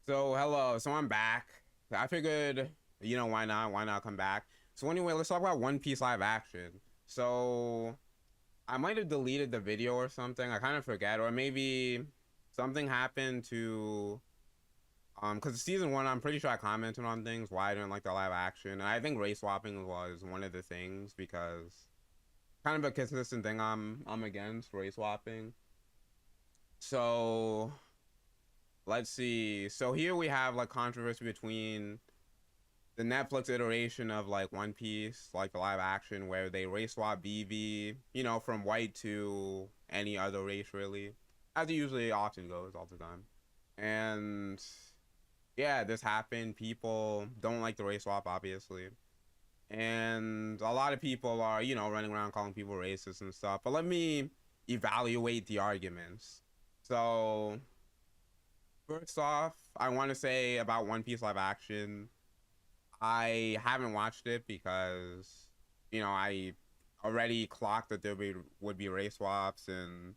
So hello, so I'm back. I figured, why not? Why not come back? So anyway, let's talk about One Piece live action. So I might have deleted the video or something. I kind of forget, or maybe something happened to because season one, I'm pretty sure I commented on things why I didn't like the live action, and I think race swapping was one of the things because kind of a consistent thing I'm against race swapping. So let's see. So here we have like controversy between the Netflix iteration of like One Piece, like the live action, where they race swap BB, from white to any other race, really, as it usually often goes all the time. And yeah, this happened. People don't like the race swap, obviously. And a lot of people are, running around calling people racist and stuff. But let me evaluate the arguments. So, first off, I want to say about One Piece live action, I haven't watched it because, I already clocked that would be race swaps and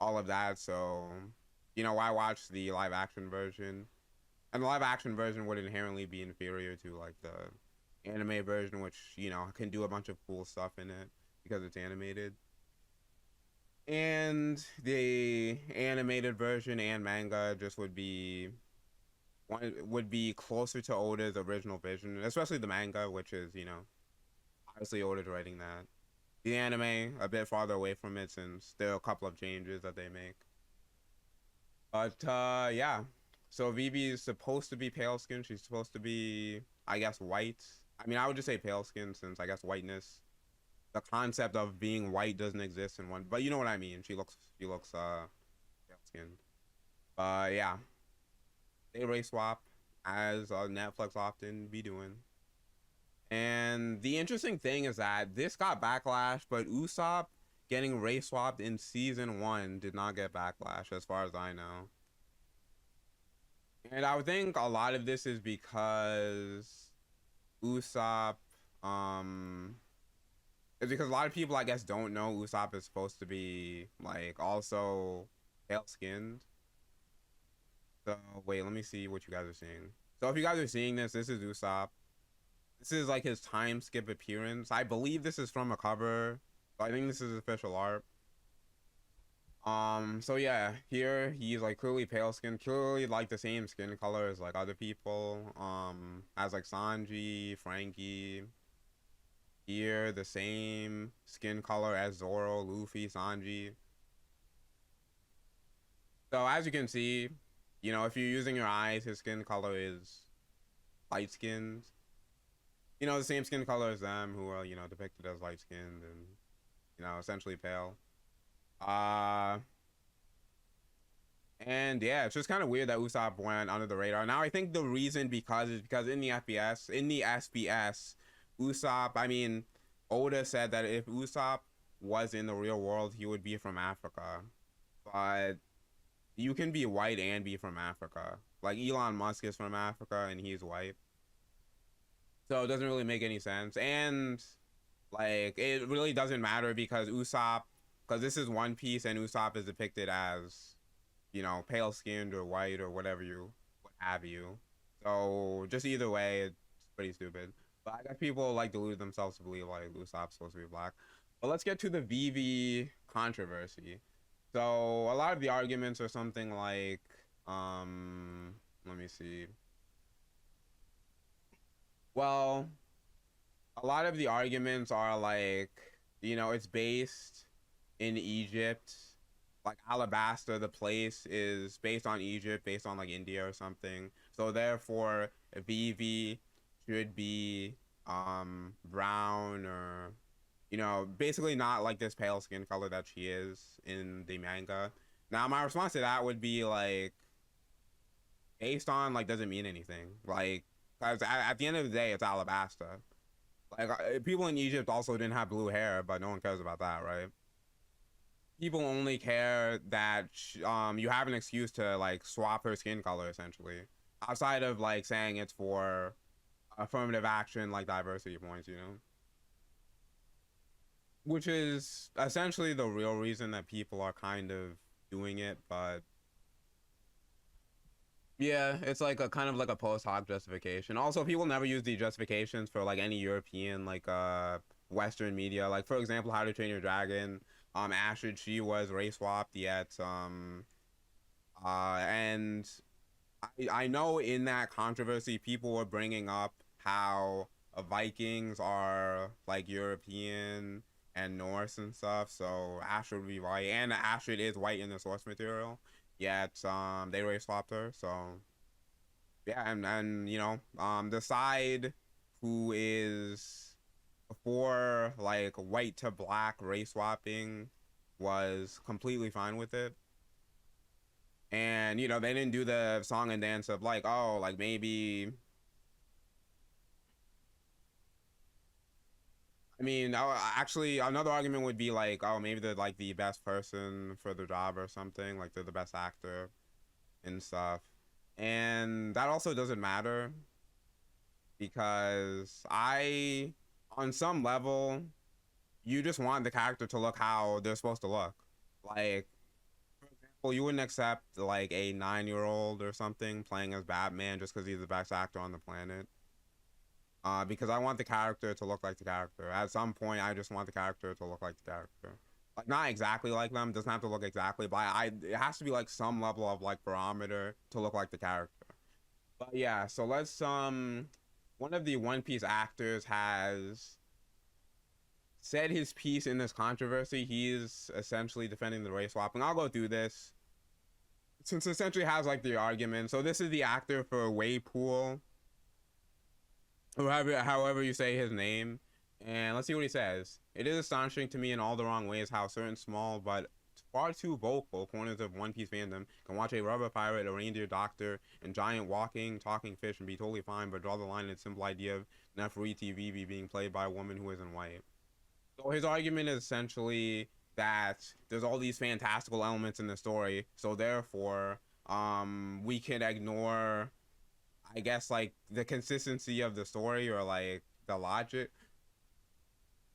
all of that. So, why watch the live action version? And the live action version would inherently be inferior to like the anime version, which, can do a bunch of cool stuff in it because it's animated. And the animated version and manga just would be closer to Oda's original vision, especially the manga, which is, obviously Oda's writing that. The anime, a bit farther away from it since there are a couple of changes that they make. But yeah. So Vivi is supposed to be pale skin. She's supposed to be, I guess, white. I mean, I would just say pale skin since I guess whiteness. The concept of being white doesn't exist in one, but you know what I mean. She looks pale skinned. Yeah, they race swap as Netflix often be doing. And the interesting thing is that this got backlash, but Usopp getting race swapped in season one did not get backlash, as far as I know. And I would think a lot of this is because Usopp, um, it's because a lot of people, I guess, don't know Usopp is supposed to be like also pale skinned. So wait, let me see what you guys are seeing. So if you guys are seeing this, this is Usopp. This is like his time skip appearance. I believe this is from a cover. So I think this is official art. So yeah, here he's like clearly pale skin, clearly like the same skin color as like other people. As like Sanji, Frankie. Here, the same skin color as Zoro, Luffy, Sanji. So as you can see, if you're using your eyes, his skin color is light skinned. The same skin color as them who are, depicted as light skinned and, essentially pale. Uh, and yeah, it's just kind of weird that Usopp went under the radar. Now I think the reason is because in the SBS, Usopp, I mean, Oda said that if Usopp was in the real world, he would be from Africa. But you can be white and be from Africa. Like Elon Musk is from Africa and he's white. So it doesn't really make any sense. And like it really doesn't matter because this is One Piece and Usopp is depicted as, pale skinned or white or what have you. So just either way, it's pretty stupid. But I guess people like delude themselves to believe like Usopp's supposed to be black. But let's get to the VV controversy. So a lot of the arguments are something like, let me see. Well, a lot of the arguments are like, it's based in Egypt. Like Alabasta, the place is based on Egypt, based on like India or something. So therefore, Vivi should be brown or basically not like this pale skin color that she is in the manga. Now my response to that would be like based on like doesn't mean anything. Like because at the end of the day, it's Alabasta. Like people in Egypt also didn't have blue hair, but no one cares about that, right? People only care that you have an excuse to like swap her skin color essentially, outside of like saying it's for affirmative action like diversity points, which is essentially the real reason that people are kind of doing it. But Yeah, it's like a kind of like a post hoc justification. Also, people never use the justifications for like any European like Western media. Like for example, How to Train Your Dragon. Astrid, she was race swapped, yet and I know in that controversy, people were bringing up how Vikings are like European and Norse and stuff. So Astrid would be white, and Astrid is white in the source material. Yet they race swapped her. So yeah, and you know the side who is for like white to black race swapping was completely fine with it. And you know they didn't do the song and dance of like, oh, like maybe, I mean, actually another argument would be like, oh, maybe they're like the best person for the job or something, like they're the best actor and stuff. And that also doesn't matter because on some level, you just want the character to look how they're supposed to look. Like, for example, you wouldn't accept like a 9-year-old or something playing as Batman just because he's the best actor on the planet. Because I want the character to look like the character. At some point, I just want the character to look like the character. Like not exactly like them, doesn't have to look exactly, but it has to be like some level of like barometer to look like the character. But yeah, so let's one of the One Piece actors has said his piece in this controversy. He's essentially defending the race swapping. I'll go through this since it essentially has like the argument. So this is the actor for Waypool, or however you say his name. And let's see what he says. It is astonishing to me in all the wrong ways how certain small but far too vocal corners of One Piece fandom can watch a rubber pirate, a reindeer doctor, and giant walking, talking fish and be totally fine, but draw the line at the simple idea of Nefertiti Vivi being played by a woman who isn't white. So his argument is essentially that there's all these fantastical elements in the story, so therefore, we can ignore, I guess, like the consistency of the story or like the logic,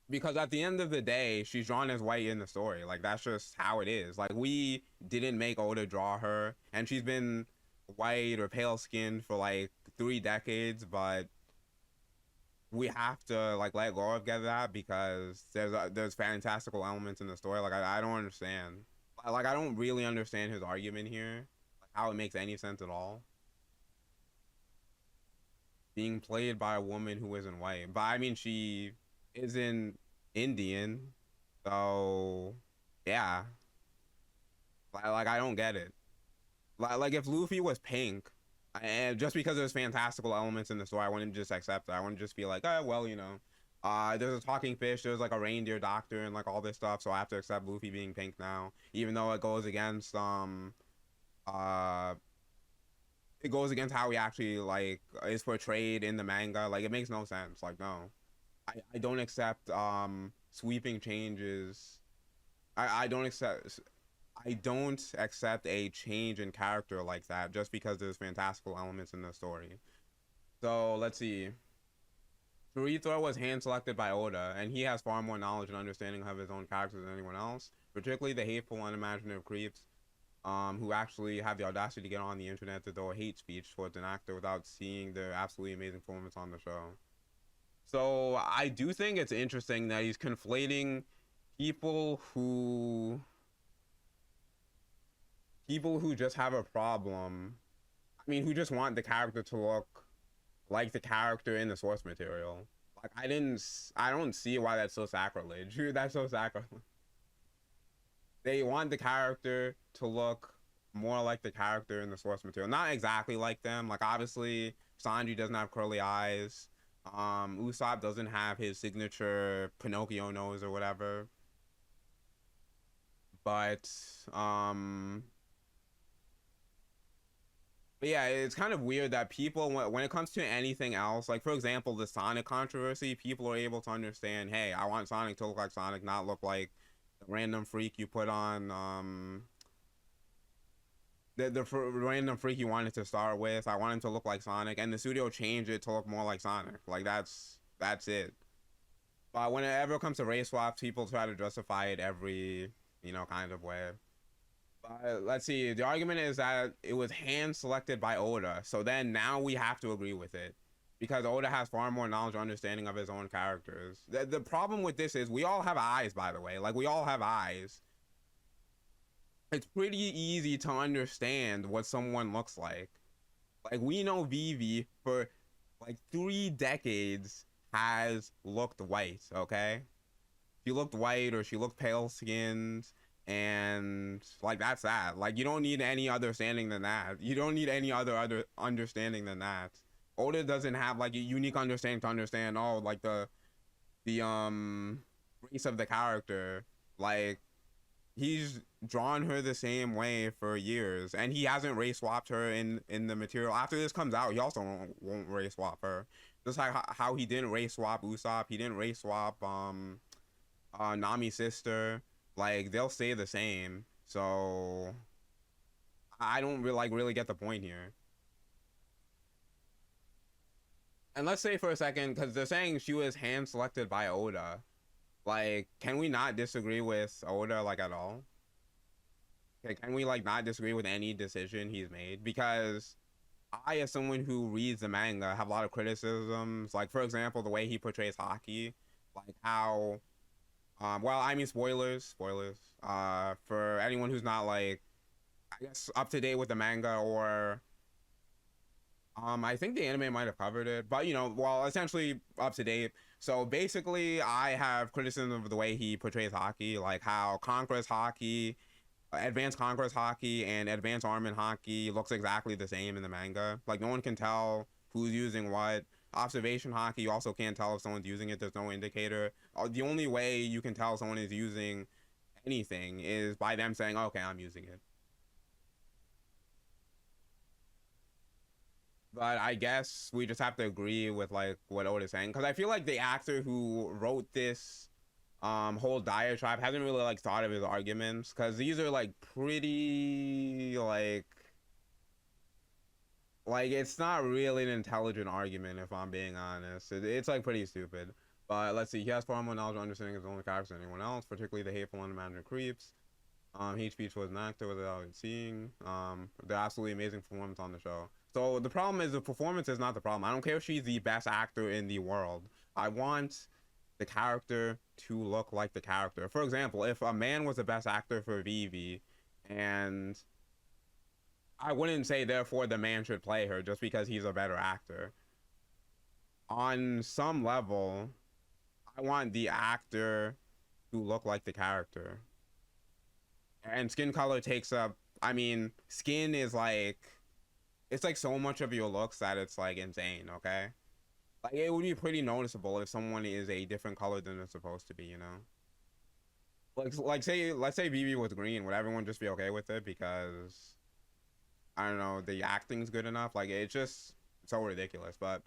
because at the end of the day, she's drawn as white in the story. Like that's just how it is. Like we didn't make Oda draw her, and she's been white or pale skinned for like 3 decades, but we have to like let go of get that because there's fantastical elements in the story. Like I don't understand. Like I don't really understand his argument here, like how it makes any sense at all. Being played by a woman who isn't white, but I mean she isn't Indian, so yeah. Like I don't get it. Like if Luffy was pink, and just because there's fantastical elements in the story, I wouldn't just accept it. I wouldn't just be like, oh well, you know, there's a talking fish, there's like a reindeer doctor, and like all this stuff, so I have to accept Luffy being pink now, even though uh it goes against how he actually like is portrayed in the manga. Like it makes no sense. Like no, I don't accept sweeping changes. I don't accept. I don't accept a change in character like that just because there's fantastical elements in the story. So let's see. Chirito was hand selected by Oda, and he has far more knowledge and understanding of his own characters than anyone else, particularly the hateful, unimaginative creeps who actually have the audacity to get on the internet to throw a hate speech towards an actor without seeing their absolutely amazing performance on the show. So I do think it's interesting that he's conflating people who just have a problem. I mean, who just want the character to look like the character in the source material. Like I don't see why that's so sacrilege. That's so sacrilege. They want the character to look more like the character in the source material, not exactly like them. Like obviously, Sanji doesn't have curly eyes. Usopp doesn't have his signature Pinocchio nose or whatever. But um, but yeah, it's kind of weird that people, when it comes to anything else, like for example, the Sonic controversy, people are able to understand, hey, I want Sonic to look like Sonic, not look like the random freak you put on, the random freak you wanted to start with. I want him to look like Sonic, and the studio changed it to look more like Sonic. Like that's it. But when it ever comes to race swaps, people try to justify it every, kind of way. Let's see. The argument is that it was hand selected by Oda, so then now we have to agree with it because Oda has far more knowledge and understanding of his own characters. The problem with this is we all have eyes, by the way. Like, we all have eyes. It's pretty easy to understand what someone looks like. Like, we know Vivi for like 3 decades has looked white, okay? She looked white or she looked pale skinned, and like that's that. Like, you don't need any other understanding than that. You don't need any other understanding than that. Oda doesn't have like a unique understanding to understand, oh, like the race of the character. Like, he's drawn her the same way for years, and he hasn't race swapped her in the material. After this comes out, he also won't race swap her. Just like how he didn't race swap Usopp, he didn't race swap Nami's sister. Like, they'll stay the same. So I don't really get the point here. And let's say for a second, because they're saying she was hand selected by Oda. Like, can we not disagree with Oda like at all? Okay, can we like not disagree with any decision he's made? Because I, as someone who reads the manga, have a lot of criticisms. Like, for example, the way he portrays hockey, like how well, I mean, spoilers for anyone who's not like, I guess, up to date with the manga, or I think the anime might have covered it, but well, essentially up to date. So basically, I have criticism of the way he portrays hockey, like how Conqueror's hockey, Advanced Conqueror's hockey, and Advanced Armin hockey looks exactly the same in the manga. Like, no one can tell who's using what. Observation hockey, you also can't tell if someone's using it. There's no indicator. The only way you can tell someone is using anything is by them saying, okay, I'm using it. But I guess we just have to agree with like what Oda's saying, because I feel like the actor who wrote this whole diatribe hasn't really like thought of his arguments, because these are like pretty like it's not really an intelligent argument, if I'm being honest. It's like pretty stupid. But let's see, he has far more knowledge and understanding of his own character than anyone else, particularly the hateful and unimagined creeps. He speaks was an actor without seeing. They're absolutely amazing performance on the show. So the problem is the performance is not the problem. I don't care if she's the best actor in the world. I want the character to look like the character. For example, if a man was the best actor for Vivi, and I wouldn't say therefore the man should play her just because he's a better actor. On some level, I want the actor to look like the character. And skin color takes up, I mean, skin is like, it's like so much of your looks that it's like insane, okay? Like, it would be pretty noticeable if someone is a different color than they're supposed to be, you know? Like say, let's say Vivi was green, would everyone just be okay with it because, I don't know, the acting's good enough? Like, it's just so ridiculous. But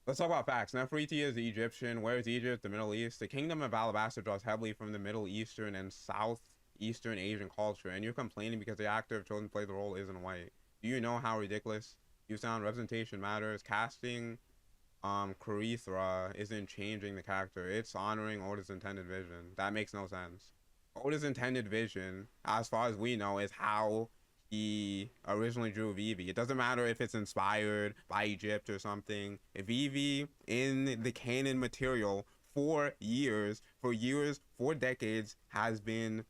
let's talk about facts. Nefertiti is Egyptian. Where is Egypt? The Middle East. The Kingdom of Alabasta draws heavily from the Middle Eastern and Southeastern Asian culture, and you're complaining because the actor chosen to play the role isn't white. Do you know how ridiculous you sound? Representation matters. Casting Kurithra isn't changing the character. It's honoring Oda's intended vision. That makes no sense. Oda's intended vision, as far as we know, is how he originally drew Vivi. It doesn't matter if it's inspired by Egypt or something. If Vivi in the canon material for years, for decades, has been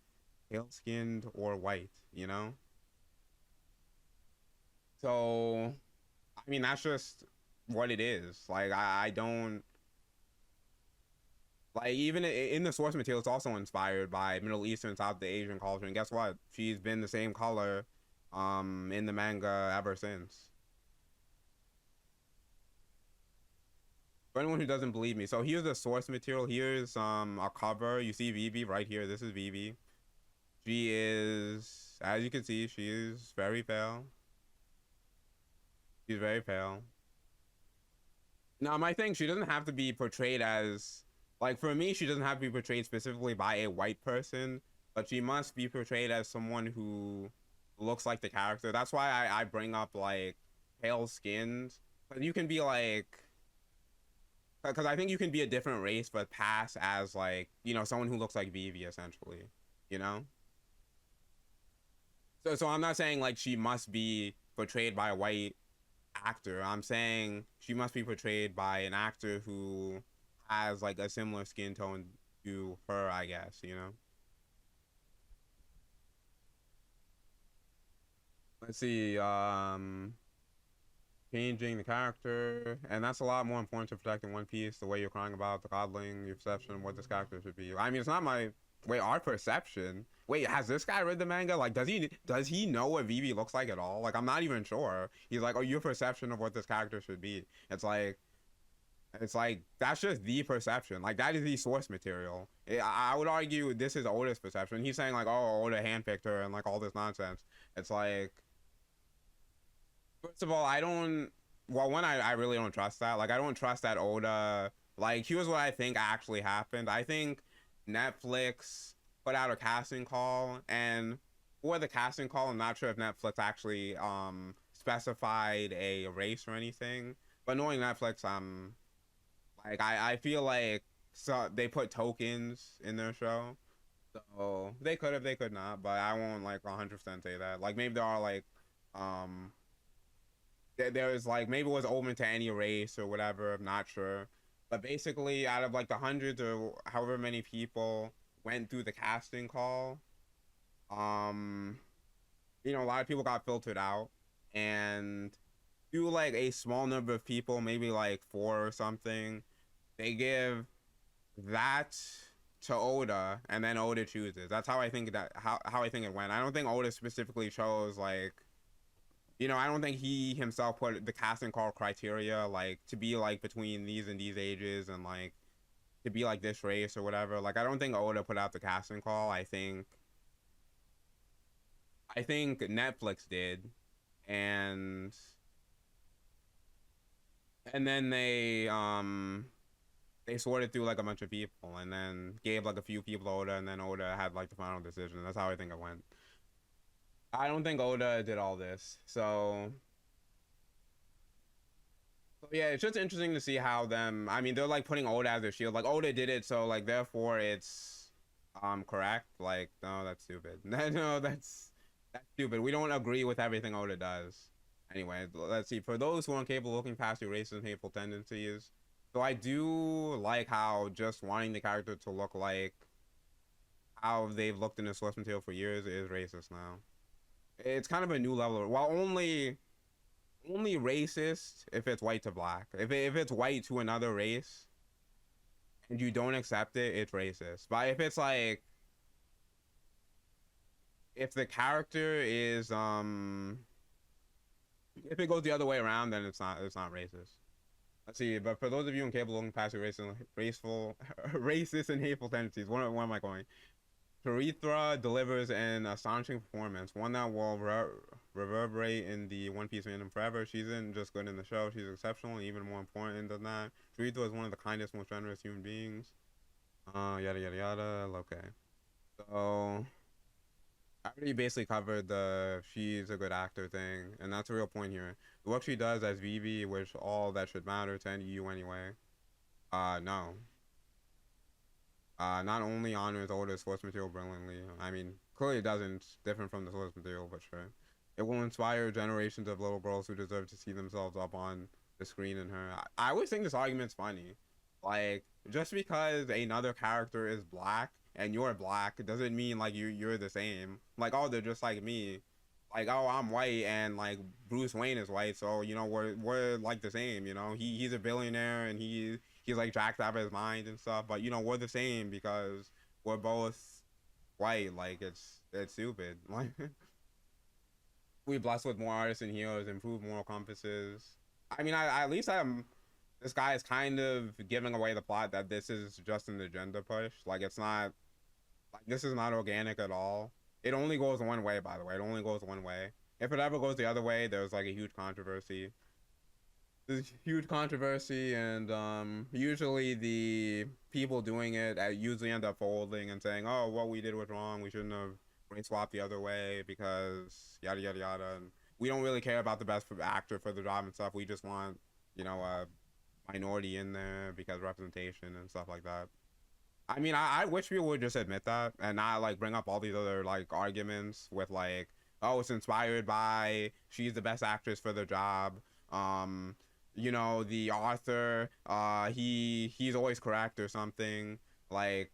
pale-skinned or white, you know? So, I mean, that's just what it is. Like, I don't like, even in the source material, it's also inspired by Middle Eastern, South Asian culture. And guess what? She's been the same color in the manga ever since. For anyone who doesn't believe me, so here's the source material. Here's a cover. You see Vivi right here. This is Vivi. She is, as you can see, she is very pale. She's very pale. Now, my thing, she doesn't have to be portrayed as, like, for me, she doesn't have to be portrayed specifically by a white person, but she must be portrayed as someone who looks like the character. That's why I bring up, like, pale skinned. But you can be, like, because I think you can be a different race, but pass as, like, someone who looks like Vivi, essentially, you know? So I'm not saying like she must be portrayed by a white actor. I'm saying she must be portrayed by an actor who has like a similar skin tone to her, I guess, you know? Let's see, changing the character, and that's a lot more important to protecting One Piece. The way you're crying about the coddling, your perception of what this character should be. I mean, it's not my wait, our perception. Wait, has this guy read the manga? Like, does he know what Vivi looks like at all? Like, I'm not even sure. He's like, oh, your perception of what this character should be. It's like that's just the perception. Like that is the source material. I would argue this is Oda's perception. He's saying like, oh, Oda handpicked her and like all this nonsense. It's like, first of all, I don't. Well, one, I really don't trust that. Like, I don't trust that Oda. Like, here's what I think actually happened. I think Netflix put out a casting call, and for the casting call, I'm not sure if Netflix actually specified a race or anything. But knowing Netflix, like I feel like so they put tokens in their show. So they could have, they could not, but I won't like 100% say that. Like maybe there are like um there was like maybe it was open to any race or whatever, I'm not sure. But basically out of like the hundreds or however many people went through the casting call, um a lot of people got filtered out, and do like a small number of people, maybe like four or something, they give that to Oda, and then Oda chooses. That's how I think how I think it went. I don't think Oda specifically chose like, I don't think he himself put the casting call criteria like to be like between these and these ages and like to be like this race or whatever. Like I don't think Oda put out the casting call. I think Netflix did, and then they sorted through like a bunch of people and then gave like a few people to Oda, and then Oda had like the final decision. That's how I think it went. I don't think Oda did all this. So yeah, it's just interesting to see how them. I mean, they're like putting Oda as their shield. Like Oda did it, so like therefore it's correct. Like no, that's stupid. No, that's stupid. We don't agree with everything Oda does. Anyway, let's see. For those who aren't capable of looking past your racist and hateful tendencies, so I do like how just wanting the character to look like how they've looked in the source material for years is racist now. It's kind of a new level. Well, only racist if it's white to black. If it's white to another race and you don't accept it, it's racist. But if it's like if the character is if it goes the other way around, then it's not racist. Let's see, but for those of you incapable of looking past your racist and hateful tendencies, where am I going? Terithra delivers an astonishing performance, one that will reverberate in the One Piece fandom forever. She isn't just good in the show, she's exceptional, and even more important than that, Terithra is one of the kindest, most generous human beings. Yada yada yada. Okay. So I already basically covered the she's a good actor thing, and that's a real point here. The work she does as Vivi, which all that should matter to you anyway. No. Not only honors Oda's source material brilliantly, I mean, clearly it doesn't, different from the source material, but sure. It will inspire generations of little girls who deserve to see themselves up on the screen in her. I always think this argument's funny. Like, just because another character is black and you're black doesn't mean like you're the same. Like, oh, they're just like me. Like, oh, I'm white and like Bruce Wayne is white, so we're like the same. He's a billionaire and he's like jacked out of his mind and stuff. But we're the same because we're both white. Like it's stupid. Like we blessed with more artists and heroes, improved moral compasses. I mean, at least this guy is kind of giving away the plot that this is just an agenda push. Like it's not like this is not organic at all. It only goes one way, by the way. It only goes one way. If it ever goes the other way, there's like a huge controversy. There's huge controversy, and usually the people doing it usually end up folding and saying, "Oh, what we did was wrong. We shouldn't have brain swapped the other way because yada yada yada." And we don't really care about the best actor for the job and stuff. We just want, a minority in there because representation and stuff like that. I mean, I wish people would just admit that and not like bring up all these other like arguments with like, oh, it's inspired by, she's the best actress for the job. Um, you know, the author, he's always correct or something. Like,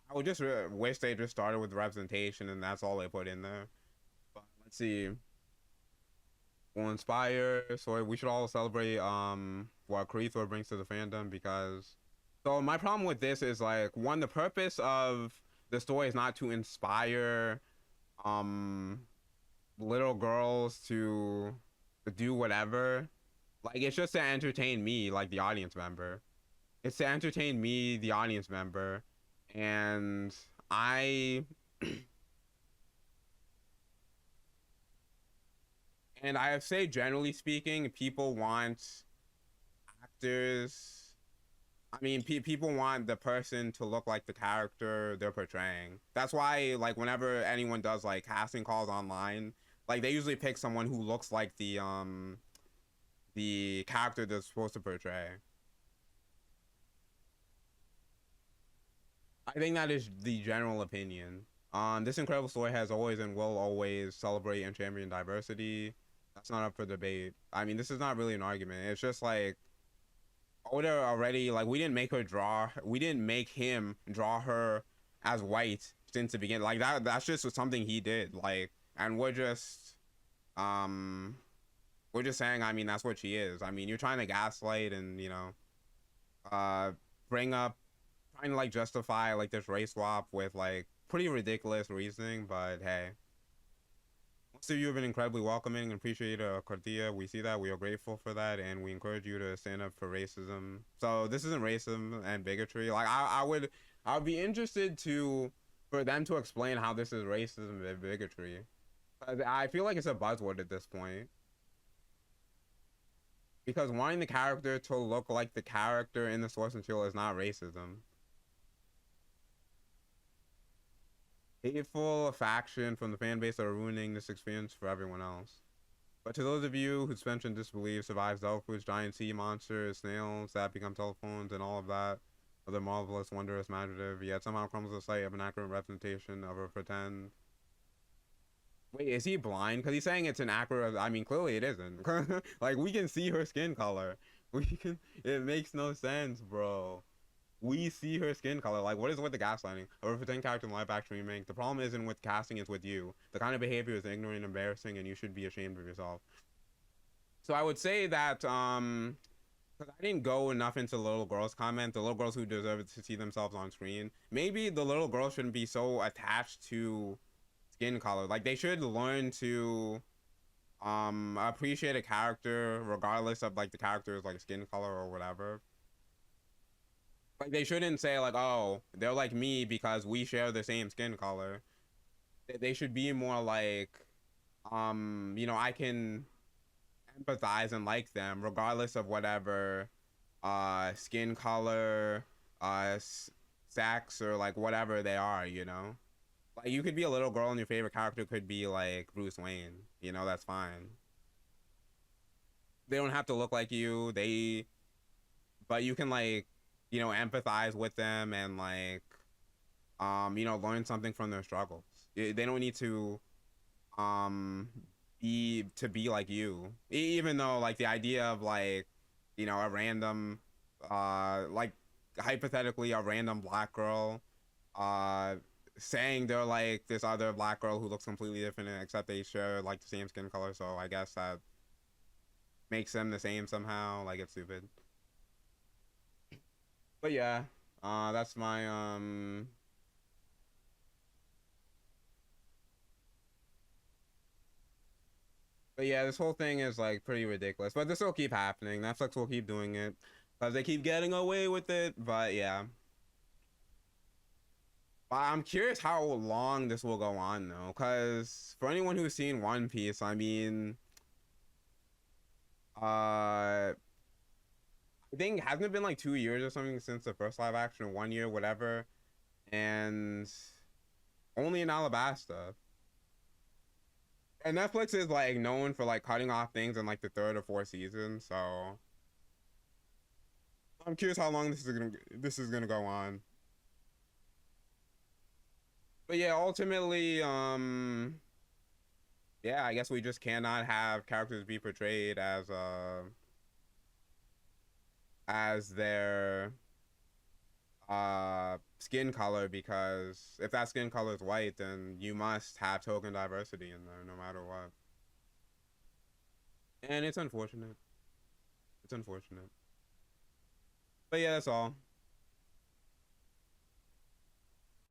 I would just wish they just started with representation and that's all they put in there. But let's see. Will inspire. So we should all celebrate what Creator brings to the fandom, because so my problem with this is like, one, the purpose of the story is not to inspire um little girls to do whatever. Like, it's just to entertain me, like the audience member. It's to entertain me, the audience member. And I I say, generally speaking, people want actors. I mean, people want the person to look like the character they're portraying. That's why, like, whenever anyone does like casting calls online, like, they usually pick someone who looks like the character they're supposed to portray. I think that is the general opinion. This incredible story has always and will always celebrate and champion diversity. That's not up for debate. I mean, this is not really an argument. It's just like, Oda already, like, we didn't make him draw her as white since the beginning. Like, that's just something he did. Like, and um we're just saying, I mean, that's what she is. I mean, you're trying to gaslight and, you know, uh bring up, trying to like justify like this race swap with like pretty ridiculous reasoning, but hey. Most of you have been incredibly welcoming and appreciate Cordia. We see that. We are grateful for that, and we encourage you to stand up for racism. So this isn't racism and bigotry. Like, I would be interested for them to explain how this is racism and bigotry. I feel like it's a buzzword at this point. Because wanting the character to look like the character in the source material is not racism. Hateful faction from the fan base that are ruining this experience for everyone else. But to those of you who suspension disbelief survives Zelfoods, giant sea monsters, snails that become telephones, and all of that other marvelous, wondrous, imaginative, yet somehow crumbles the sight of an accurate representation of a pretend. Wait, is he blind? Because he's saying it's an accurate. I mean, clearly it isn't. Like, we can see her skin color. We can. It makes no sense, bro. We see her skin color. Like, what is with the gaslighting? A pretend character in live action remake. The problem isn't with casting, it's with you. The kind of behavior is ignorant and embarrassing, and you should be ashamed of yourself. So I would say that, because I didn't go enough into the little girls comment, the little girls who deserve to see themselves on screen, maybe the little girls shouldn't be so attached to skin color. Like, they should learn to appreciate a character regardless of like the character's like skin color or whatever. Like, they shouldn't say like, oh, they're like me because we share the same skin color. They should be more like, you know, I can empathize and like them regardless of whatever skin color, sex, or like whatever they are, you know. Like, you could be a little girl and your favorite character could be like Bruce Wayne, you know. That's fine. They don't have to look like you. But you can, like, you know, empathize with them and like, you know, learn something from their struggles. They don't need to be like you. Even though like the idea of like, you know, a random like, hypothetically a random black girl saying they're like this other black girl who looks completely different except they share like the same skin color, so I guess that makes them the same somehow. Like, it's stupid. But yeah, that's my but yeah, this whole thing is like pretty ridiculous. But this will keep happening. Netflix will keep doing it because they keep getting away with it. But yeah. But I'm curious how long this will go on though, because for anyone who's seen One Piece, I mean, I think, hasn't it been like 2 years or something since the first live action, 1 year, whatever, and only in Alabasta. And Netflix is like known for like cutting off things in like the third or fourth season, so I'm curious how long this is gonna go on. But yeah, ultimately, Yeah, I guess we just cannot have characters be portrayed as their skin color, because if that skin color is white, then you must have token diversity in there no matter what. And it's unfortunate. It's unfortunate. But yeah, that's all.